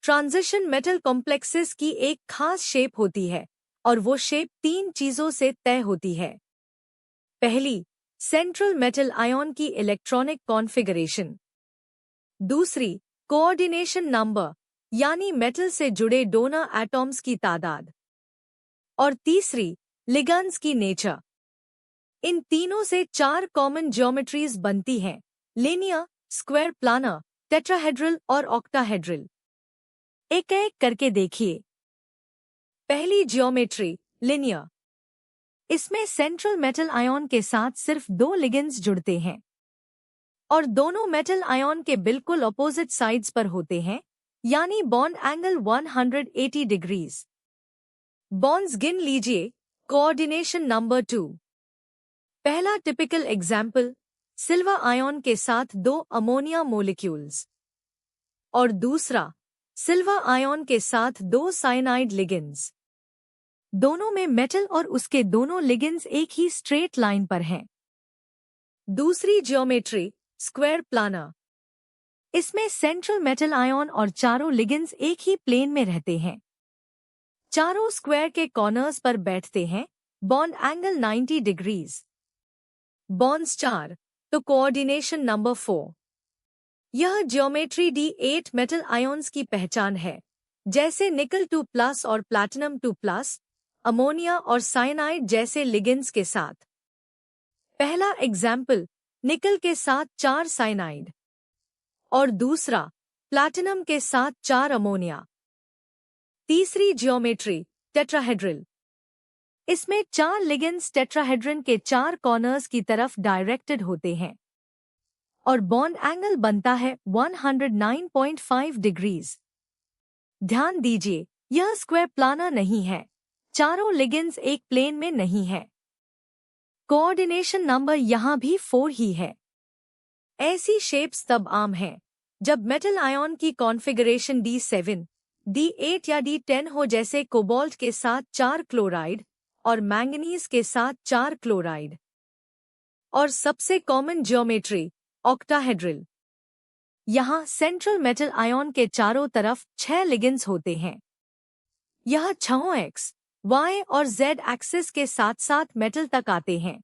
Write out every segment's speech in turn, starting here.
Transition metal complexes की एक खास शेप होती है और वो शेप 3 चीजों से तय होती है। पहली, सेंट्रल मेटल आयन की इलेक्ट्रॉनिक कॉन्फ़िगरेशन। दूसरी, कोऑर्डिनेशन नंबर यानी मेटल से जुड़े डोनर एटॉम्स की तादाद। और तीसरी, लिगेंड्स की नेचर। इन तीनों से 4 कॉमन ज्योमेट्रीज बनती हैं: लीनियर, स्क्वायर, प्लानर, टेट्राहेड्रल और ऑक्टाहेड्रल। एक-एक करके देखिए। पहली ज्योमेट्री, लीनियर। इसमें सेंट्रल मेटल आयन के साथ सिर्फ 2 लिगेंड्स जुड़ते हैं और दोनों मेटल आयन के बिल्कुल ऑपोजिट साइड्स पर होते हैं, यानी बॉन्ड एंगल 180 डिग्रीज। बॉन्ड्स गिन लीजिए। Coordination number 2। पहला टिपिकल एग्जाम्पल, सिल्वर आयन के साथ 2 अमोनिया मोलिक्यूल्स। और दूसरा, सिल्वर आयन के साथ 2 साइनाइड लिगेंड्स। दोनों में मेटल और उसके दोनों लिगेंड्स एक ही स्ट्रेट लाइन पर हैं। दूसरी ज्योमेट्री, स्क्वायर प्लानर। इसमें सेंट्रल मेटल आयन और चारों लिगेंड्स एक ही प्लेन में रहते हैं। चारों स्क्वायर के कॉर्नर्स पर बैठते हैं, बॉन्ड एंगल 90 डिग्रीज। बॉन्ड्स 4, तो कोऑर्डिनेशन नंबर 4। यह ज्योमेट्री D8 मेटल आयन्स की पहचान है, जैसे निकल 2+ और प्लैटिनम 2+, अमोनिया और साइनाइड जैसे लिगेंड्स के साथ। पहला एग्जाम्पल, निकल के साथ 4 साइनाइड और दूसरा, प्लैटिनम के साथ 4 अमोनिया। तीसरी ज्योमेट्री, टेट्राहेड्रल। इसमें 4 लिगेंड्स टेट्राहेड्रन के 4 कॉर्नर्स की तरफ डायरेक्टेड होते हैं और बॉन्ड एंगल बनता है 109.5 डिग्रीज। ध्यान दीजिए, यह स्क्वायर प्लानर नहीं है। चारों लिगेंड्स एक प्लेन में नहीं है। कोऑर्डिनेशन नंबर यहाँ भी 4 ही है। ऐसी शेप्स तब आम हैं जब मेटल आयन की कॉन्फ़िगरेशन D7, D8 या D10 हो, जैसे कोबाल्ट के साथ 4 क्लोराइड और मैंगनीज के साथ 4 क्लोराइड। और सबसे कॉमन ज्योमेट्री, ऑक्टाहेड्रल। यहाँ सेंट्रल मेटल आयन के चारों तरफ 6 लिगेंड्स होते हैं। यह 6 X, Y और Z एक्सिस के साथ साथ मेटल तक आते हैं।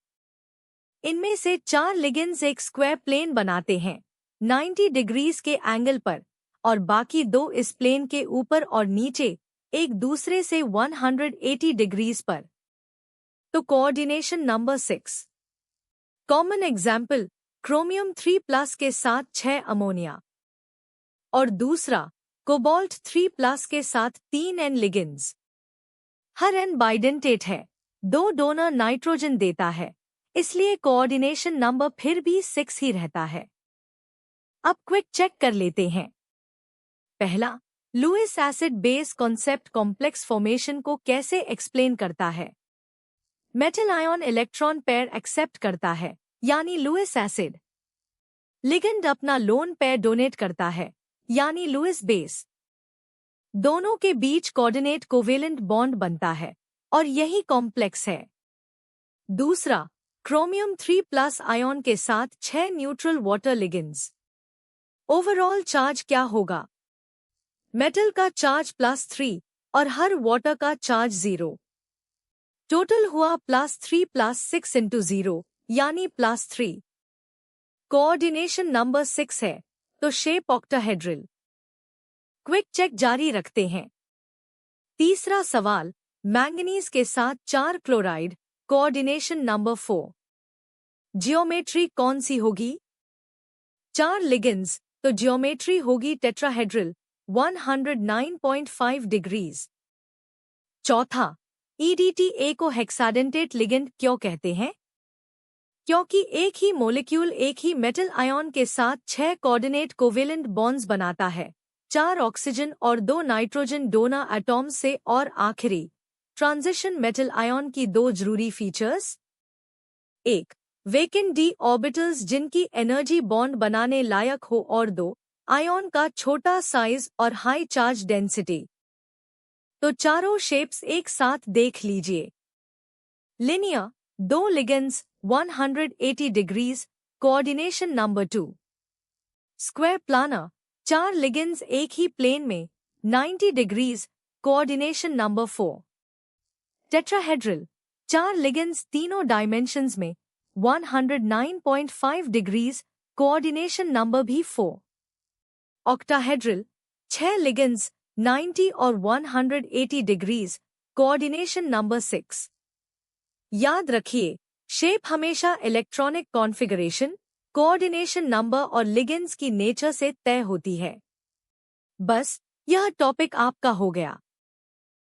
इनमें से 4 लिगेंड्स एक स्क्वायर प्लेन बनाते हैं 90 डिग्रीज के एंगल पर, और बाकी 2 इस प्लेन के ऊपर और नीचे एक दूसरे से 180 डिग्रीज पर। तो coordination number 6। Common example, chromium 3+ के साथ 6 अमोनिया और दूसरा, कोबाल्ट 3+ के साथ 3 N लिगेंड्स। हर N बाइडेंटेट है, 2 डोनर नाइट्रोजन देता है, इसलिए कोऑर्डिनेशन नंबर फिर भी 6 ही रहता है। अब क्विक चेक कर लेते हैं। पहला, Lewis acid base concept complex formation को कैसे एक्सप्लेन करता है। Metal ion electron pair accept करता है, यानी लुईस एसिड। लिगेंड अपना लोन पेयर डोनेट करता है, यानी लुईस बेस। दोनों के बीच कोऑर्डिनेट कोवेलेंट बॉन्ड बनता है और यही कॉम्प्लेक्स है। दूसरा, क्रोमियम 3+ आयन के साथ 6 neutral water ligands. Overall charge क्या होगा? मेटल का चार्ज +3 और हर वाटर का चार्ज 0। टोटल हुआ +3 + 6 × 0, यानी +3। कोऑर्डिनेशन नंबर 6 है, तो शेप ऑक्टाहेड्रल। क्विक चेक जारी रखते हैं। तीसरा सवाल, मैंगनीज के साथ 4 क्लोराइड, कोऑर्डिनेशन नंबर 4। जियोमेट्री कौन सी होगी? 4 लिगेंड्स, तो जियोमेट्री होगी टेट्राहेड्रल, 109.5 डिग्रीज। चौथा, EDTA को हेक्साडेंटेट लिगेंड क्यों कहते हैं? क्योंकि एक ही मॉलिक्यूल एक ही मेटल आयन के साथ 6 कोऑर्डिनेट कोवेलेंट बॉन्ड्स बनाता है, 4 ऑक्सीजन और 2 नाइट्रोजन डोनर एटॉम्स से। और आखिरी, ट्रांजिशन मेटल आयन की 2 जरूरी फीचर्स। 1, वेकेंट d ऑर्बिटल्स जिनकी एनर्जी बॉन्ड बनाने लायक हो, और 2, आयन का छोटा साइज और हाई चार्ज डेंसिटी। तो चारों शेप्स एक साथ देख लीजिए। Linear, 2 ligands, 180 degrees, coordination number 2। Square planar, 4 ligands एक ही प्लेन में, 90 degrees, coordination number 4। Tetrahedral, 4 ligands तीनों डायमेंशंस में, 109.5 डिग्रीज, कोऑर्डिनेशन नंबर भी 4। ऑक्टाहेड्रल, 6 लिगेंड्स, 90 और 180 डिग्रीज, कोऑर्डिनेशन नंबर 6। याद रखिए, शेप हमेशा इलेक्ट्रॉनिक कॉन्फ़िगरेशन, कोऑर्डिनेशन नंबर और लिगेंड्स की नेचर से तय होती है। बस यह टॉपिक आपका हो गया।